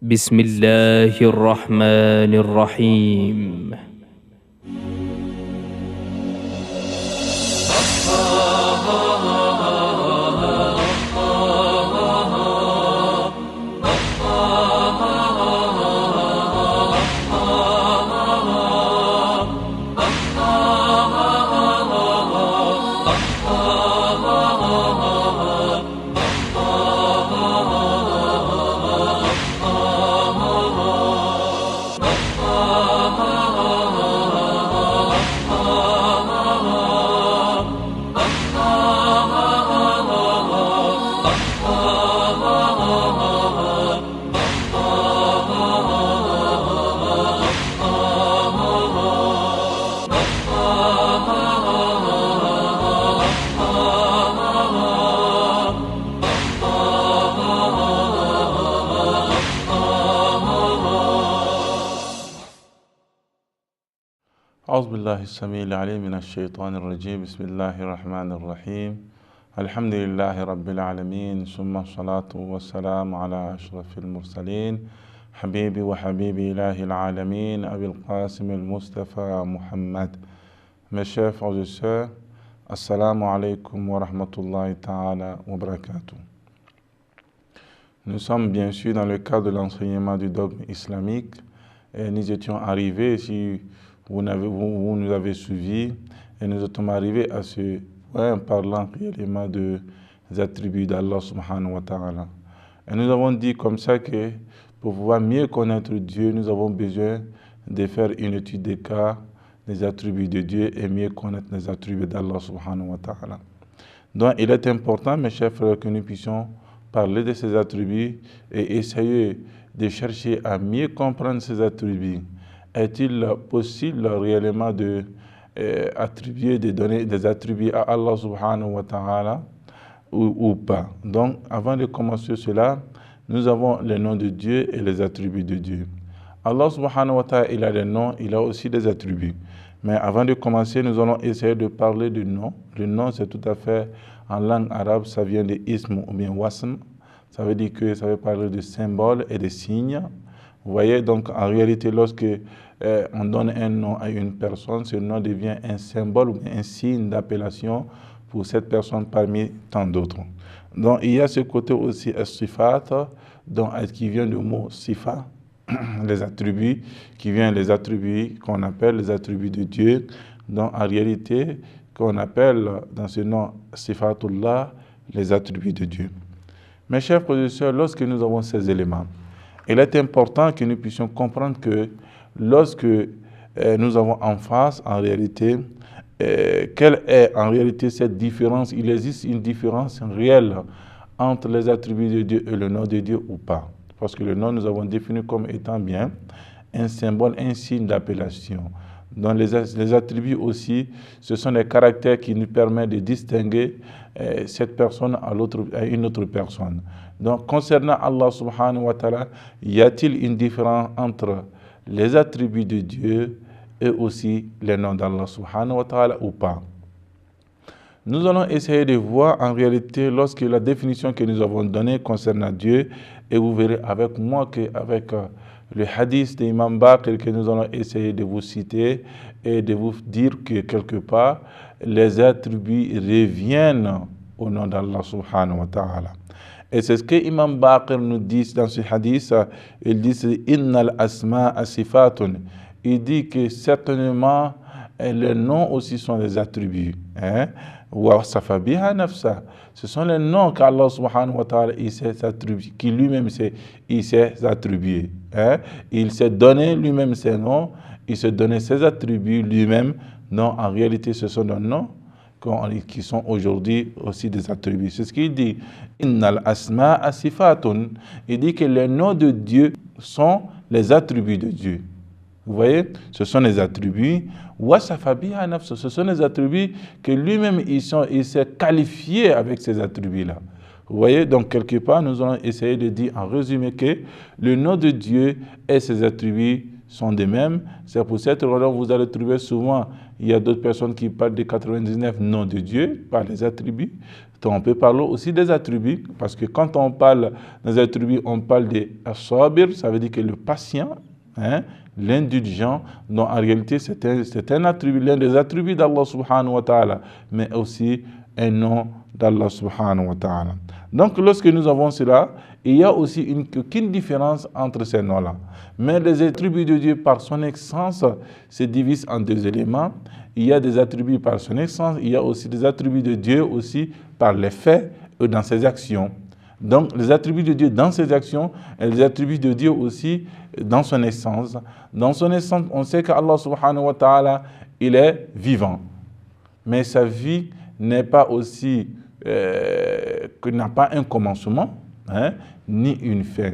بسم الله الرحمن الرحيم. أعوذ بالله السميع العليم من الشيطان الرجيم. بسم الله الرحمن الرحيم. الحمد لله رب العالمين، ثم الصلاة والسلام على أشرف المرسلين حبيبي وحبيبي إله العالمين أبي القاسم المصطفى محمد. Mes chers frères et sœurs, Assalamu alaikum wa rahmatullahi ta'ala wa barakatuh. Nous sommes bien sûr dans le cadre de l'enseignement du dogme islamique et nous étions arrivés, si vous nous avez suivis, et nous sommes arrivés à ce point en parlant réellement des attributs d'Allah subhanahu wa ta'ala. Et nous avons dit comme ça que pour pouvoir mieux connaître Dieu, nous avons besoin de faire une étude des cas des attributs de Dieu et mieux connaître les attributs d'Allah subhanahu wa ta'ala. Donc il est important, mes chers frères, que nous puissions parler de ces attributs et essayer de chercher à mieux comprendre ces attributs. Est-il possible réellement de attribuer, de donner des attributs à Allah subhanahu wa ta'ala ou pas? Donc, avant de commencer cela, nous avons les noms de Dieu et les attributs de Dieu. Allah subhanahu wa ta'ala, il a des noms, il a aussi des attributs. Mais avant de commencer, nous allons essayer de parler du nom. Le nom, c'est tout à fait, en langue arabe, ça vient de ism ou bien wasm. Ça veut dire que ça veut parler de symboles et de signes. Vous voyez, donc en réalité, lorsque on donne un nom à une personne, ce nom devient un symbole ou un signe d'appellation pour cette personne parmi tant d'autres. Donc il y a ce côté aussi sifat, qui vient du mot sifa, les attributs, qui viennent les attributs qu'on appelle les attributs de Dieu, donc en réalité qu'on appelle dans ce nom sifatullah, les attributs de Dieu. Mes chers frères et sœurs, lorsque nous avons ces éléments, il est important que nous puissions comprendre que lorsque nous avons en face, en réalité, quelle est en réalité cette différence? Il existe une différence réelle entre les attributs de Dieu et le nom de Dieu ou pas? Parce que le nom, nous avons défini comme étant bien un symbole, un signe d'appellation. Dans les attributs aussi, ce sont des caractères qui nous permettent de distinguer cette personne à une autre personne. Donc, concernant Allah subhanahu wa ta'ala, y a-t-il une différence entre les attributs de Dieu et aussi les noms d'Allah subhanahu wa ta'ala ou pas? Nous allons essayer de voir en réalité lorsque la définition que nous avons donnée concernant Dieu, et vous verrez avec moi qu'avec le hadith d'Imam Baqir que nous allons essayer de vous citer et de vous dire que quelque part, les attributs reviennent au nom d'Allah subhanahu wa ta'ala. Et c'est ce que Imam Baqir nous dit dans ce hadith. Il dit « Innal asma'a sifatun ». Il dit que certainement, les noms aussi sont des attributs. Wa safa biha nafsa. Ce sont les noms qu'Allah subhanahu wa ta'ala s'est attribué, qui lui-même s'est attribué. Il s'est donné lui-même ses noms, il s'est donné ses attributs lui-même. Non, en réalité, ce sont des noms qui sont aujourd'hui aussi des attributs. C'est ce qu'il dit. Innal asma'a sifatun. Il dit que les noms de Dieu sont les attributs de Dieu. Vous voyez, ce sont les attributs. Ce sont les attributs que lui-même il s'est qualifié avec ces attributs-là. Vous voyez, donc quelque part, nous allons essayer de dire en résumé que le nom de Dieu et ses attributs sont des mêmes. C'est pour cette raison que vous allez trouver souvent, il y a d'autres personnes qui parlent de 99 noms de Dieu par les attributs, Donc on peut parler aussi des attributs, parce que quand on parle des attributs, on parle des as-sabir, ça veut dire que le patient, l'indulgent, donc en réalité c'est un attribut, l'un des attributs d'Allah subhanahu wa ta'ala, mais aussi un nom d'Allah subhanahu wa ta'ala. Donc lorsque nous avons cela, il y a aussi aucune différence entre ces noms-là. Mais les attributs de Dieu par son essence se divisent en deux éléments. Il y a des attributs par son essence, il y a aussi des attributs de Dieu aussi par les faits et dans ses actions. Donc les attributs de Dieu dans ses actions et les attributs de Dieu aussi dans son essence. Dans son essence, on sait qu'Allah subhanahu wa ta'ala, il est vivant. Mais sa vie n'est pas aussi, n'a pas un commencement, ni une fin.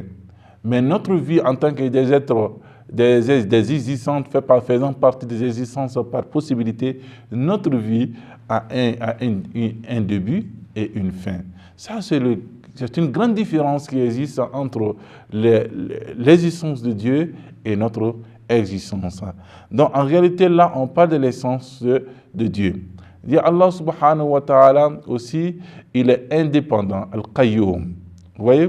Mais notre vie en tant que des êtres, des existences, faisant partie des existences par possibilité, notre vie a un début et une fin. Ça, c'est une grande différence qui existe entre l'existence de Dieu et notre existence. Donc, en réalité, là, on parle de l'essence de Dieu. Allah subhanahu wa ta'ala aussi, il est indépendant, al-qayyum. Vous voyez?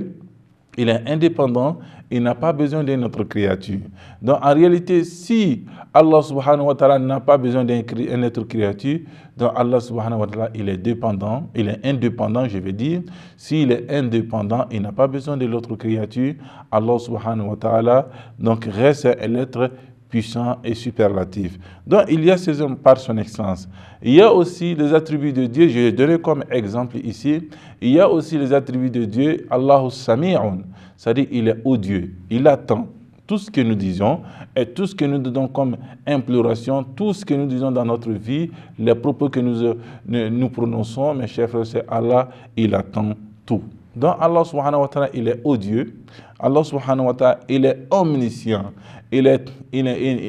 Il est indépendant, il n'a pas besoin d'une autre créature. Donc en réalité, si Allah subhanahu wa ta'ala n'a pas besoin d'une autre créature, donc Allah subhanahu wa ta'ala, il est dépendant, il est indépendant, je veux dire. S'il est indépendant, il n'a pas besoin de l'autre créature. Allah subhanahu wa ta'ala, donc reste l'être puissant et superlatif. Donc il y a ces hommes par son excellence. Il y a aussi les attributs de Dieu, je vais donner comme exemple ici, il y a aussi les attributs de Dieu, Allahu Sami'un, c'est-à-dire il est odieux, il attend tout ce que nous disons et tout ce que nous donnons comme imploration, tout ce que nous disons dans notre vie, les propos que nous prononçons, mes chers frères, c'est Allah, il attend tout. Donc Allah subhanahu wa ta'ala, il est odieux, Allah subhanahu wa ta'ala, il est omniscient,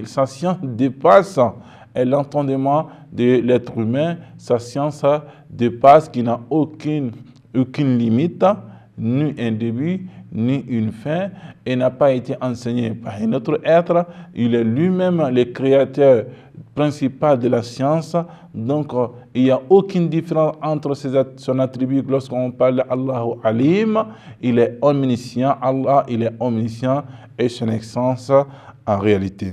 sa science dépasse l'entendement de l'être humain, sa science dépasse, qui n'a aucune limite, ni un début, ni une fin, et n'a pas été enseigné par un autre être. Il est lui-même le créateur principal de la science. Donc, il n'y a aucune différence entre son attribut lorsqu'on parle d'Allahu Alim. Il est omniscient, Allah, il est omniscient, et son essence en réalité.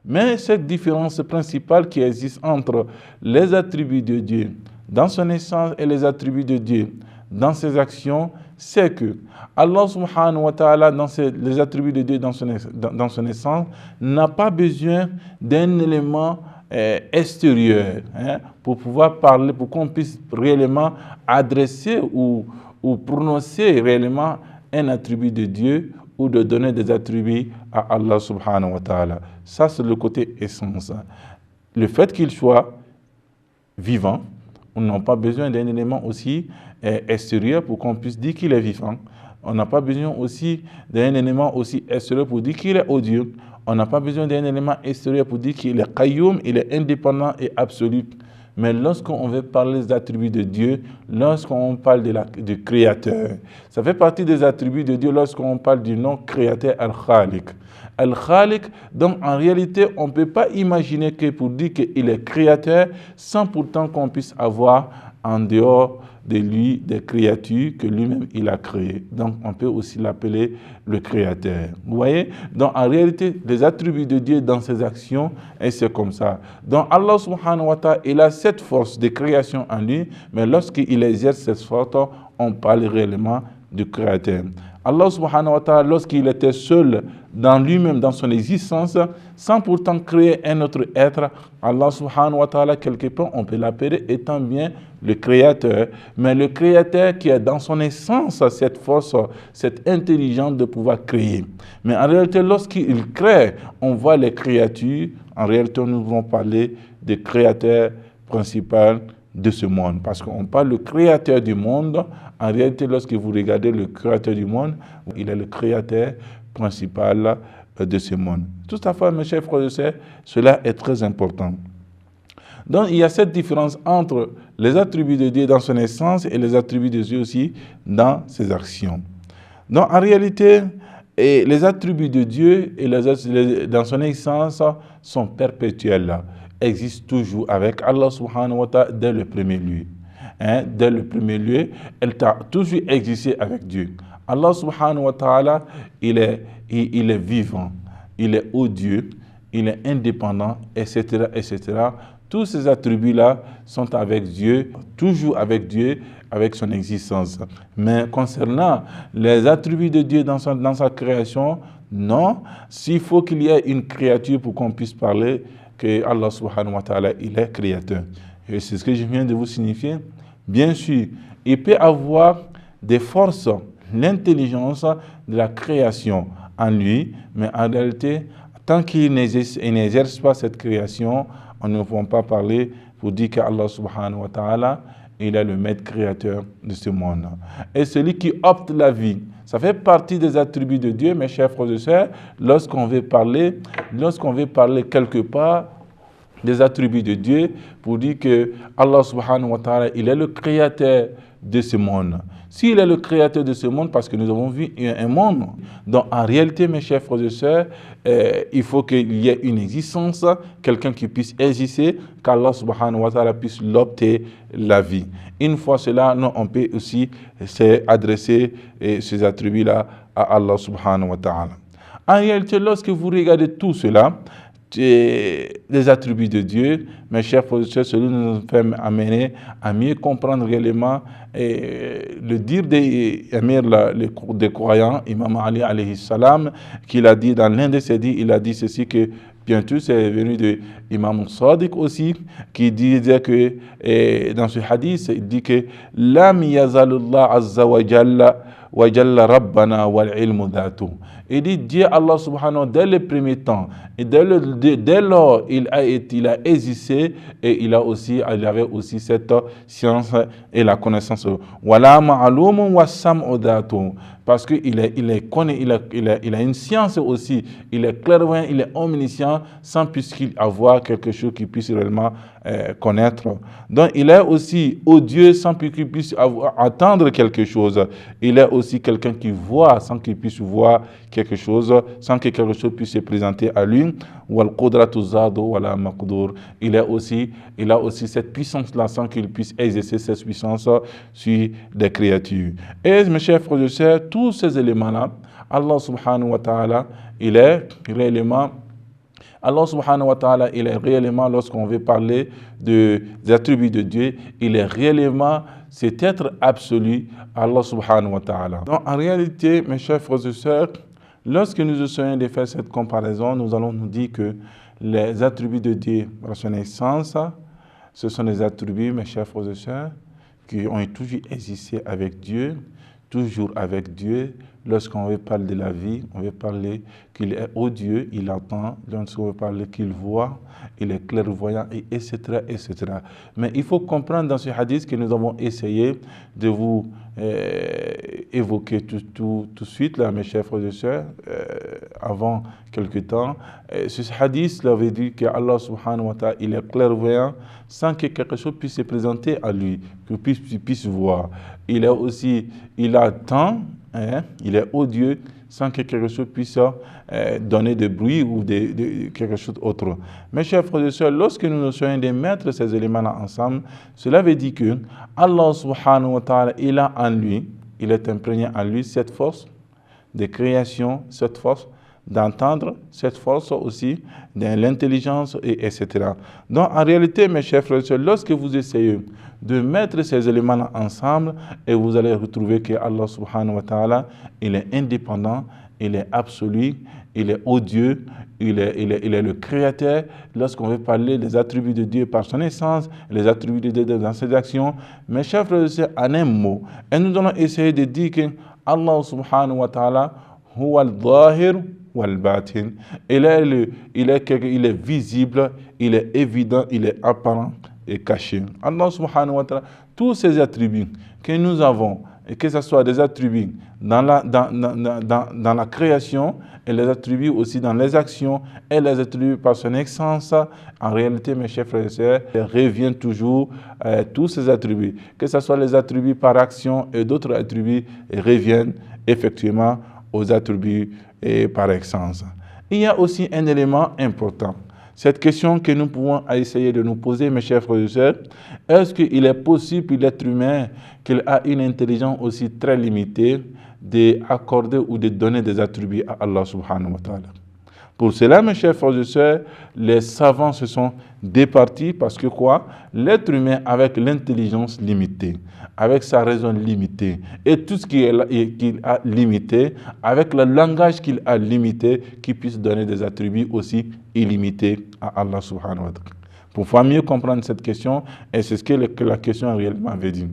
Mais cette différence principale qui existe entre les attributs de Dieu dans son essence et les attributs de Dieu dans ses actions, c'est que Allah subhanahu wa ta'ala, dans les attributs de Dieu dans son essence, n'a pas besoin d'un élément extérieur pour pouvoir parler, pour qu'on puisse réellement adresser ou prononcer réellement un attribut de Dieu ou de donner des attributs à Allah subhanahu wa ta'ala. Ça, c'est le côté essence. Le fait qu'il soit vivant, on n'a pas besoin d'un élément aussi extérieur pour qu'on puisse dire qu'il est vivant. On n'a pas besoin aussi d'un élément aussi extérieur pour dire qu'il est odieux. On n'a pas besoin d'un élément extérieur pour dire qu'il est qayyum, il est indépendant et absolu. Mais lorsqu'on veut parler des attributs de Dieu, lorsqu'on parle du Créateur, ça fait partie des attributs de Dieu lorsqu'on parle du nom Créateur Al-Khaliq. Al-Khaliq, donc en réalité, on ne peut pas imaginer que pour dire qu'il est Créateur, sans pourtant qu'on puisse avoir en dehors de lui des créatures que lui-même il a créées. Donc on peut aussi l'appeler le Créateur. Vous voyez? Donc en réalité, les attributs de Dieu dans ses actions, et c'est comme ça. Donc Allah subhanahu wa ta'ala, il a cette force de création en lui, mais lorsqu'il exerce cette force, on parle réellement du Créateur. Allah subhanahu wa ta'ala, lorsqu'il était seul dans lui-même, dans son existence, sans pourtant créer un autre être, Allah subhanahu wa ta'ala, quelque part, on peut l'appeler étant bien le Créateur. Mais le Créateur qui a dans son essence cette force, cette intelligence de pouvoir créer. Mais en réalité, lorsqu'il crée, on voit les créatures. En réalité, nous allons parler du Créateur principal de ce monde. Parce qu'on parle du Créateur du monde. En réalité, lorsque vous regardez le Créateur du monde, il est le Créateur principal de ce monde. Tout à fait, mes chers frères et sœurs, cela est très important. Donc, il y a cette différence entre les attributs de Dieu dans son essence et les attributs de Dieu aussi dans ses actions. Donc, en réalité, les attributs de Dieu dans son essence sont perpétuels, existent toujours avec Allah subhanahu wa ta'ala dès le premier lieu. Dès le premier lieu, elle a toujours existé avec Dieu. Allah subhanahu wa ta'ala, il est vivant, il est odieux, il est indépendant, etc., etc. Tous ces attributs-là sont avec Dieu, toujours avec Dieu, avec son existence. Mais concernant les attributs de Dieu dans sa création, non. S'il faut qu'il y ait une créature pour qu'on puisse parler que Allah subhanahu wa ta'ala, il est créateur. Et c'est ce que je viens de vous signifier. Bien sûr, il peut avoir des forces, l'intelligence de la création en lui, mais en réalité, tant qu'il n'exerce pas cette création, on ne peut pas parler pour dire qu'Allah subhanahu wa ta'ala, il est le maître créateur de ce monde. Et celui qui opte la vie, ça fait partie des attributs de Dieu, mes chers frères et sœurs, lorsqu'on veut parler quelque part des attributs de Dieu, pour dire que Allah subhanahu wa ta'ala, il est le créateur de ce monde. S'il est le créateur de ce monde, parce que nous avons vu un monde, donc en réalité, mes chers frères et sœurs, il faut qu'il y ait une existence, quelqu'un qui puisse exister, qu'Allah subhanahu wa ta'ala puisse l'opter la vie. Une fois cela, on peut aussi adresser ces attributs-là à Allah subhanahu wa ta'ala. En réalité, lorsque vous regardez tout cela, les attributs de Dieu, mes chers frères et sœurs, cela nous fait amener à mieux comprendre réellement le dire des croyants, Imam Ali alayhi salam, qu'il a dit dans l'un de ses dits, il a dit ceci que bientôt c'est venu de Imam Sadiq aussi, qui disait que dans ce hadith, il dit que Lam yazalullah azza wa jalla rabbana wal ilmu dhatu. Il dit Dieu Allah subhanahu wa ta'ala dès le premier temps et dès lors il a existé et il avait aussi cette science et la connaissance. Wala ma'lumun wa sam'u dhatu. Parce qu'il a une science aussi, il est clairvoyant, il est omniscient, sans puisqu'il avoir quelque chose qu'il puisse réellement connaître. Donc il est aussi odieux sans qu'il puisse attendre quelque chose. Il est aussi quelqu'un qui voit sans qu'il puisse voir quelque chose, sans que quelque chose puisse se présenter à lui. Il a aussi cette puissance-là sans qu'il puisse exercer cette puissance sur des créatures. Et mes chers frères et sœurs, tous ces éléments-là, Allah subhanahu wa ta'ala, il est réellement, lorsqu'on veut parler des attributs de Dieu, il est réellement cet être absolu, Allah subhanahu wa ta'ala. Donc en réalité, mes chers frères et sœurs, lorsque nous essayons de faire cette comparaison, nous allons nous dire que les attributs de Dieu, par son essence, ce sont des attributs, mes chers frères et sœurs, qui ont toujours existé avec Dieu, toujours avec Dieu. Lorsqu'on veut parler de la vie, on veut parler qu'il est odieux, il entend. Lorsqu'on veut parler qu'il voit, il est clairvoyant, etc., etc. Mais il faut comprendre dans ce hadith que nous avons essayé de vous évoquer tout de suite, là, mes chers frères et sœurs, avant quelque temps. Ce hadith avait dit que Allah subhanahu wa ta'ala, il est clairvoyant sans que quelque chose puisse se présenter à lui, qu'il puisse voir. Il attend, il est odieux sans que quelque chose puisse donner de bruit ou de quelque chose d'autre. Mes chers frères et sœurs, lorsque nous essayons de mettre ces éléments-là ensemble, cela veut dire que Allah subhanahu wa ta'ala, il a en lui, il est imprégné en lui cette force de création, cette force d'entendre, cette force aussi de l'intelligence, etc. Donc en réalité, mes chers frères et sœurs, lorsque vous essayez de mettre ces éléments ensemble, et vous allez retrouver que Allah subhanahu wa ta'ala, il est indépendant, il est absolu, il est odieux, il est le créateur. Lorsqu'on veut parler des attributs de Dieu par son essence, les attributs de Dieu dans ses actions, mes chers frères et sœurs, en un mot, et nous allons essayer de dire que Allah subhanahu wa ta'ala, huwa al-zahir wal-batin. Il est visible, il est évident, il est apparent et caché. Allah subhanahu wa ta'ala, tous ces attributs que nous avons et que ce soit des attributs dans la création et les attributs aussi dans les actions et les attributs par son excellence, en réalité, mes chers frères et sœurs, reviennent toujours tous ces attributs. Que ce soit les attributs par action et d'autres attributs reviennent effectivement aux attributs et par excellence. Il y a aussi un élément important. Cette question que nous pouvons essayer de nous poser, mes chers frères et sœurs, est-ce qu'il est possible pour l'être humain qu'il a une intelligence aussi très limitée d'accorder ou de donner des attributs à Allah subhanahu wa ta'ala? Pour cela, mes chers frères et sœurs, les savants se sont départis parce que quoi? L'être humain avec l'intelligence limitée, avec sa raison limitée et tout ce qu'il a limité, avec le langage qu'il a limité, qui puisse donner des attributs aussi illimités à Allah subhanahu wa ta'ala. Pour pouvoir mieux comprendre cette question, et c'est ce que la question réellement veut dire.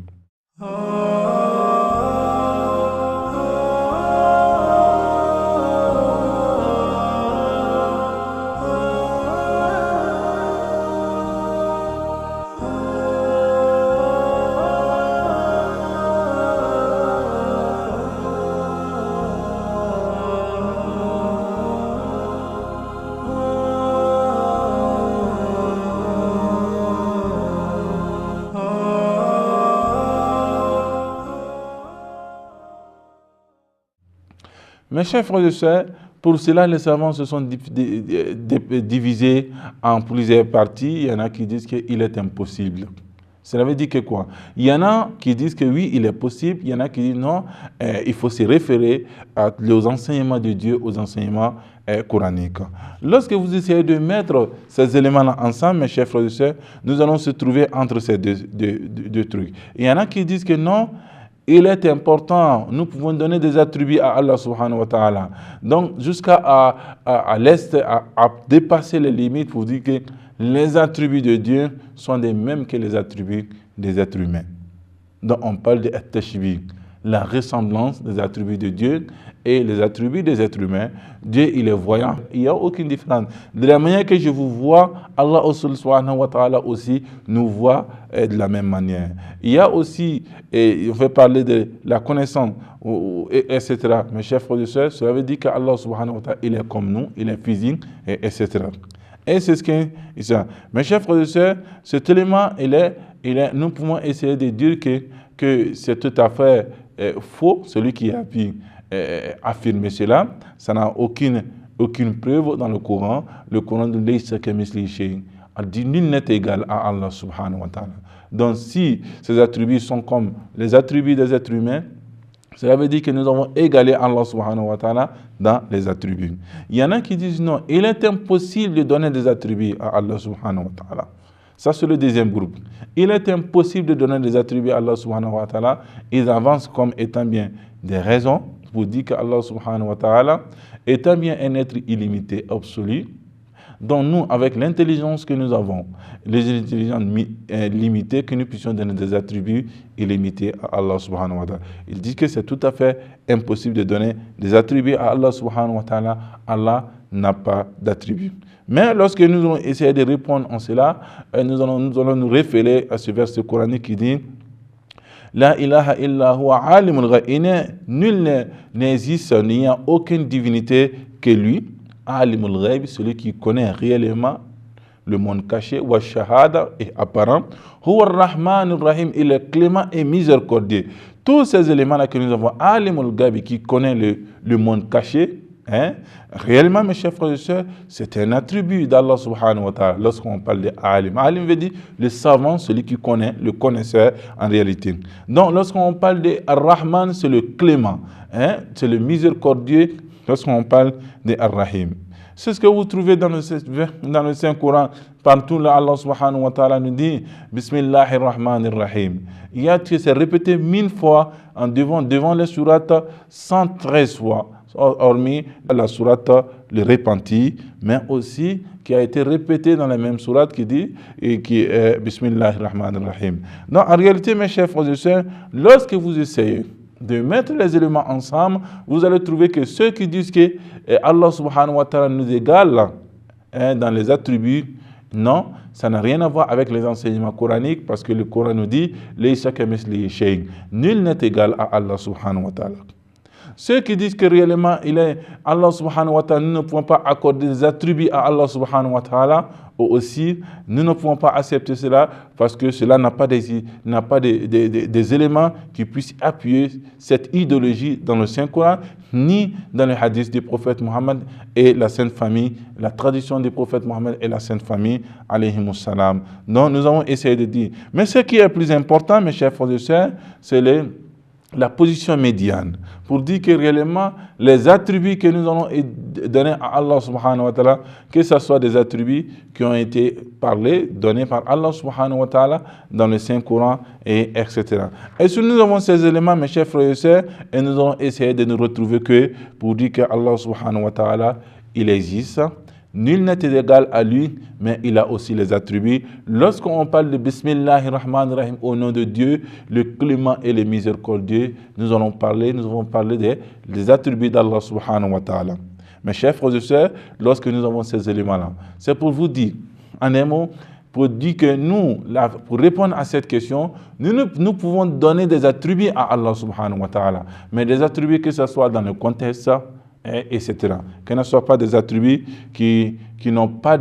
Mes chers frères et sœurs, pour cela, les savants se sont divisés en plusieurs parties. Il y en a qui disent qu'il est impossible. Cela veut dire que quoi? Il y en a qui disent que oui, il est possible. Il y en a qui disent non, il faut se référer aux enseignements de Dieu, aux enseignements coraniques. Lorsque vous essayez de mettre ces éléments-là ensemble, mes chers frères et sœurs, nous allons se trouver entre ces deux trucs. Il y en a qui disent que non, il est important, nous pouvons donner des attributs à Allah subhanahu wa ta'ala. Donc, jusqu'à à l'est, à dépasser les limites pour dire que les attributs de Dieu sont les mêmes que les attributs des êtres humains. Donc, on parle de at-tashbih, la ressemblance des attributs de Dieu et les attributs des êtres humains. Dieu, il est voyant. Il n'y a aucune différence. De la manière que je vous vois, Allah subhanahu wa ta'ala aussi nous voit de la même manière. Il y a aussi, on fait parler de la connaissance, etc. Mes chers frères et sœurs, cela veut dire qu'Allah subhanahu wa ta'ala, il est comme nous, il est physique, etc. Et c'est ce que ça. Mes chers frères et sœurs, cet élément, nous pouvons essayer de dire que c'est tout à fait faux, celui qui a pu affirmer cela. Ça n'a aucune preuve dans le Coran. Le Coran de Laysa kamithlihi shay'un dit nul n'est égal à Allah subhanahu wa ta'ala. Donc si ces attributs sont comme les attributs des êtres humains, cela veut dire que nous avons égalé Allah subhanahu wa ta'ala dans les attributs. Il y en a qui disent non, il est impossible de donner des attributs à Allah subhanahu wa ta'ala. Ça, c'est le deuxième groupe. Il est impossible de donner des attributs à Allah subhanahu wa ta'ala. Ils avancent comme étant bien des raisons pour dire qu'Allah subhanahu wa ta'ala étant bien un être illimité, absolu, dont nous, avec l'intelligence que nous avons, les intelligences limitées, que nous puissions donner des attributs illimités à Allah subhanahu wa ta'ala. Il dit que c'est tout à fait impossible de donner des attributs à Allah subhanahu wa ta'ala. Allah n'a pas d'attributs. Mais lorsque nous allons essayer de répondre en cela, nous allons nous référer à ce verset coranique qui dit La ilaha illa huwa alimul ghaib. Nul n'existe, il n'y a aucune divinité que lui. Alimul ghaib, celui qui connaît réellement le monde caché, wa shahada et apparent. Huwa ar-Rahman ar-Rahim, il est clément et miséricordieux. Tous ces éléments-là que nous avons, alimul ghaib, qui connaît le monde caché, réellement, mes chers frères et sœurs, c'est un attribut d'Allah subhanahu wa ta'ala. Lorsqu'on parle de alim, alim veut dire le savant, celui qui connaît, le connaisseur en réalité. Donc, lorsqu'on parle de ar-Rahman, c'est le clément, c'est le miséricordieux. Lorsqu'on parle de ar-Rahim, c'est ce que vous trouvez dans le Saint-Coran. Partout là, Allah subhanahu wa ta'ala nous dit Bismillahir Rahmanir Rahim. Il y a que c'est répété 1000 fois devant les sourates, 113 fois, hormis la sourate le repenti, mais aussi qui a été répété dans la même sourate qui dit qui est Bismillahir Rahmanir Rahim. Donc en réalité, mes chers frères et sœurs, lorsque vous essayez de mettre les éléments ensemble, vous allez trouver que ceux qui disent que Allah subhanahu wa ta'ala nous égale dans les attributs, Non, ça n'a rien à voir avec les enseignements coraniques parce que le Coran nous dit « Nul n'est égal à Allah subhanahu wa ta'ala ». Ceux qui disent que réellement il est Allah subhanahu wa ta'ala, nous ne pouvons pas accorder des attributs à Allah subhanahu wa ta'ala, ou aussi nous ne pouvons pas accepter cela parce que cela n'a pas des éléments qui puissent appuyer cette idéologie dans le Saint-Coran, ni dans les hadiths du prophète Mohammed et la Sainte Famille, la tradition du prophète Mohammed et la Sainte Famille, alayhimus salam. Donc nous avons essayé de dire. Mais ce qui est plus important, mes chers frères et sœurs, c'est la position médiane, pour dire que réellement les attributs que nous allons donner à Allah subhanahu wa ta'ala, que ce soit des attributs qui ont été donnés par Allah subhanahu wa ta'ala dans le Saint-Coran, etc. Et si nous avons ces éléments, mes chers frères et sœurs, et nous allons essayer de nous retrouver que pour dire que Allah subhanahu wa ta'ala, il existe. Nul n'est égal à lui, mais il a aussi les attributs. Lorsqu'on parle de Bismillahirrahmanirrahim, au nom de Dieu, le clément et le miséricordieux, nous allons parler des attributs d'Allah subhanahu wa ta'ala. Mes chers frères et sœurs, lorsque nous avons ces éléments-là, c'est pour vous dire, en un mot, pour dire que nous, pour répondre à cette question, nous pouvons donner des attributs à Allah subhanahu wa ta'ala, mais des attributs que ce soit dans le contexte, etc. Que ce ne soient pas des attributs qui n'ont pas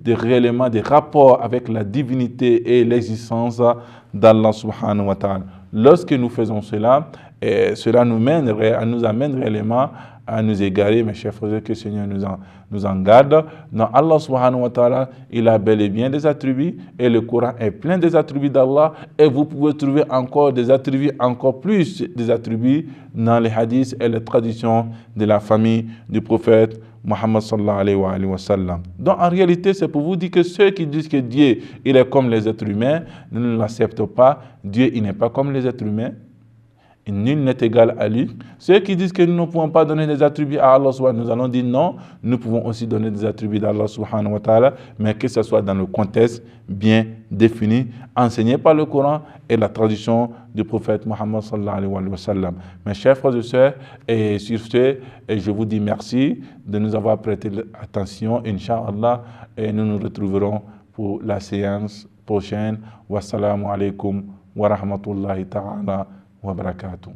réellement des rapports avec la divinité et l'existence d'Allah subhanahu wa ta'ala. Lorsque nous faisons cela, cela nous amène réellement à nous égarer, mes chers frères, que le Seigneur nous en garde. Non, Allah subhanahu wa ta'ala, il a bel et bien des attributs, et le Coran est plein des attributs d'Allah, et vous pouvez trouver encore des attributs, encore plus des attributs dans les hadiths et les traditions de la famille du prophète Muhammad sallallahu alayhi wa sallam. Donc en réalité, c'est pour vous dire que ceux qui disent que Dieu, il est comme les êtres humains, ne l'acceptent pas. Dieu, il n'est pas comme les êtres humains. Nul n'est égal à lui. Ceux qui disent que nous ne pouvons pas donner des attributs à Allah, nous allons dire non, nous pouvons aussi donner des attributs d'Allah subhanahu wa ta'ala, mais que ce soit dans le contexte bien défini, enseigné par le Coran et la tradition du prophète Muhammad sallallahu alayhi wa sallam. Mes chers frères et sœurs, et sur ce, je vous dis merci de nous avoir prêté attention, Inch'Allah, et nous nous retrouverons pour la séance prochaine. Wassalamu alaikum wa rahmatullahi ta'ala wa barakatuh.